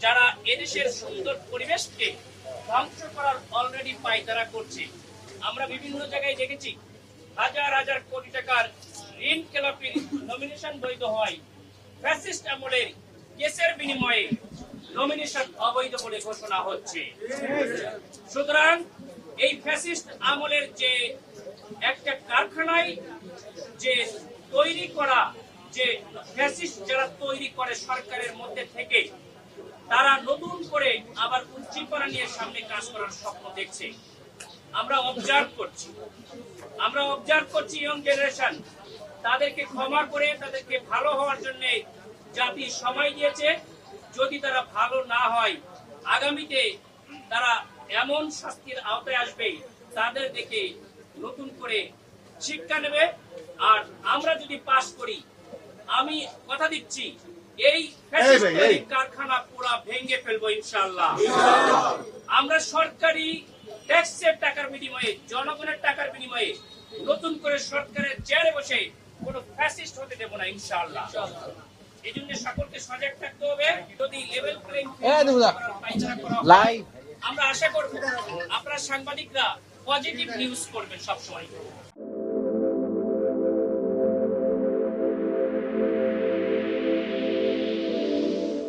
যারা এদেশের সুন্দর পরিবেশকে ধ্বংস করার অলরেডি পায়তারা করছে। আমরা বিভিন্ন জায়গায় দেখেছি হাজার হাজার কোটি টাকার ঋণ খেলাপির নমিনেশন বৈধ হয়, ফ্যাসিস্ট আমলের কেসের বিনিময়ে নমিনেশন অবৈধ বলে ঘোষণা হচ্ছে। সুতরাং এই ফ্যাসিস্ট আমলের যে একটা কারখানায় যে তৈরি করা, যে ফ্যাসিস্ট যারা তৈরি করে সরকারের মধ্যে থেকে, তারা নতুন করে আবার উজ্জীবনা নিয়ে সামনে কাজ করার স্বপ্ন দেখছে। আমরা অবজার্ভ করছি ইয়ং জেনারেশন, তাদেরকে ক্ষমা করে তাদেরকে ভালো হওয়ার জন্য জাতি সময় দিয়েছে। যদি তারা ভালো না হয়, আগামীতে তারা এমন শাস্তির আওতায় আসবে, তাদের দেখে নতুন করে শিক্ষা নেবে। আর আমরা যদি পাস করি, আমি কথা দিচ্ছি এই কারখানা পুরা ভেঙে ফেলবো ইনশাআল্লাহ। আমরা সরকারি ট্যাক্সের টাকার বিনিময়ে, জনগণের টাকার বিনিময়ে নতুন করে সরকারের চেয়ারে বসে কোন ফ্যাসিস্ট হতে দেব না ইনশাআল্লাহ। এই জন্য সকলকে সজাগ থাকতে হবে। যদি লেভেল প্লেইং ফিল্ড আমরা আশা করব আপনারা সাংবাদিকরা পজিটিভ নিউজ করবেন সবসময়।